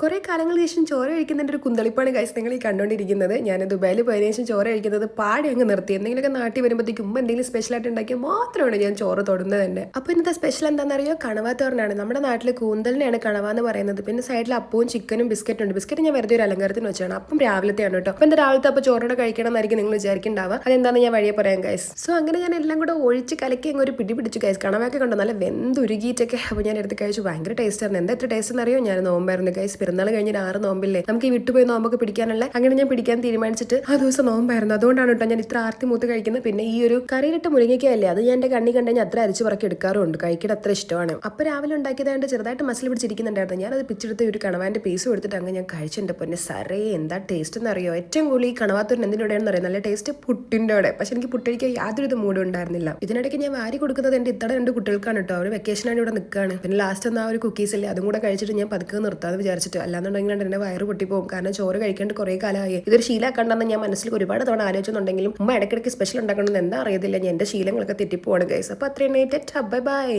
കുറേ കാലങ്ങൾക്ക് ശേഷം ചോറ് കഴിക്കുന്നതിൻ്റെ ഒരു കുന്തളിപ്പാണ് ഗൈസ് നിങ്ങൾ ഈ കണ്ടുകൊണ്ടിരിക്കുന്നത്. ഞാൻ ദുബായിൽ പോയതിനു ശേഷം ചോറ് കഴിക്കുന്നത് പാടി അങ്ങ് നിർത്തി. എന്തെങ്കിലുമൊക്കെ നാട്ടിൽ വരുമ്പോഴത്തേക്കും മുമ്പ് എന്തെങ്കിലും സ്പെഷ്യലായിട്ട് ഉണ്ടാക്കിയാൽ മാത്രമാണ് ഞാൻ ചോറ് തൊടുന്നത് തന്നെ. അപ്പോൾ ഇന്നത്തെ സ്പെഷ്യൽ എന്താണെന്നറിയോ? കണവ തോരനാണ്. നമ്മുടെ നാട്ടിൽ കൂന്തലിനെയാണ് കണവ എന്ന് പറയുന്നത്. പിന്നെ സൈഡിൽ അപ്പവും ചിക്കനും ബിസ്ക്കറ്റും ഉണ്ട്. ബിസ്ക്കറ്റ് ഞാൻ വെറുതെ ഒരു അലങ്കാരത്തിന് വെച്ചാണ്. അപ്പം രാവിലത്തെയാണ് കേട്ടോ. അപ്പം എൻ്റെ രാവിലത്തെ അപ്പോൾ ചോറോടെ കഴിക്കണം എന്നായിരിക്കും നിങ്ങൾ വിചാരിക്കുന്നുണ്ടാവുക. അതെന്താണെന്ന് ഞാൻ വഴിയെ പറയാം ഗൈസ്. സോ അങ്ങനെ ഞാൻ എല്ലാം കൂടെ ഒഴിച്ച് കലക്കി അങ്ങ് ഒരു പിടി പിടിച്ചു ഗൈസ്. കണവയൊക്കെ കണ്ടോ നല്ല വെന്തുരുകിയിട്ടൊക്കെ. അപ്പോൾ ഞാൻ എടുത്ത് കഴിച്ചു. ഭയങ്കര ടേസ്റ്റ് ആയിരുന്നു. എന്താ എത്ര ടേസ്റ്റ് എന്നറിയോ? ഞാൻ നോമ്പായിരുന്നു ഗൈസ്. പെരുന്നാൾ കഴിഞ്ഞ് 6 നോമ്പില്ലേ, നമുക്ക് ഈ വിട്ടുപോയി നോമ്പൊക്കെ പിടിക്കാനുള്ള. അങ്ങനെ ഞാൻ പിടിക്കാൻ തീരുമാനിച്ചിട്ട് ആ ദിവസം നോമ്പായിരുന്നു. അതുകൊണ്ടാണ് കേട്ടോ ഞാൻ ഇത്ര ആർത്തി മൂത്ത് കഴിക്കുന്നത്. പിന്നെ ഈ ഒരു കറിയിലിട്ട് മുരിങ്ങയ്ക്കല്ലേ, അത് ഞാൻ എൻ്റെ കണ്ണി കണ്ടുകഴിഞ്ഞാൽ അത്ര അരിച്ചു പറക്കി എടുക്കാറുണ്ട്. കഴിക്കാൻ അത്ര ഇഷ്ടമാണ്. അപ്പോൾ രാവിലെ ഉണ്ടാക്കിയതായിട്ട് ചെറുതായിട്ട് മസിൽ പിടിച്ചിരിക്കുന്നുണ്ടായിരുന്നു. ഞാനത് പിച്ചെടുത്ത് ഒരു കണവാൻ്റെ പീസ് കൊടുത്തിട്ട് അങ്ങ് ഞാൻ കഴിച്ചിട്ടുണ്ട്. പിന്നെ സറേ എന്താ ടേസ്റ്റ് എന്നറിയോ? ഏറ്റവും കൂടുതൽ ഈ കണവാത്തൂരിന് എന്തിനോടെയാണെന്ന് അറിയാം, നല്ല ടേസ്റ്റ് പുട്ടിൻ്റെ കൂടെ. പക്ഷെ എനിക്ക് പുട്ടടിക്കാൻ യാതൊരു മൂഡും ഉണ്ടായിരുന്നില്ല. ഇതിനിടയ്ക്ക് ഞാൻ വാരി കൊടുക്കുന്നത് എൻ്റെ ഇത്തടെ 2 കുട്ടികൾക്കാണ് കേട്ടോ. അവർ വെക്കേഷനാണ് ഇവിടെ നിൽക്കുകയാണ്. പിന്നെ ലാസ്റ്റ് ഒന്ന് ആ ഒരു കുക്കീസ് ഇല്ലേ, അതും കൂടെ കഴിച്ചിട്ട് ഞാൻ പതുക്കെ നിർത്താമെന്ന് വിചാരിച്ചിട്ട്. അല്ലാന്നുണ്ടെങ്കിൽ എന്റെ വയറ് പൊട്ടിപ്പോകും. കാരണം ചോറ് കഴിക്കേണ്ട കുറേ കാലമായി. ഇതൊരു ശീലമാക്കണ്ടെന്ന് ഞാൻ മനസ്സിൽ ഒരുപാട് തവണ ആലോചിച്ചുണ്ടെങ്കിലും ഉമ്മ ഇടയ്ക്കിടയ്ക്ക് സ്പെഷ്യൽ ഉണ്ടാക്കണമെന്ന് എന്താ അറിയത്തില്ല. ഞാൻ എന്റെ ശീലങ്ങളൊക്കെ തെറ്റിപ്പോവാണ് ഗൈസ്. അപ്പോൾ അത്രയും ബൈ ബൈ.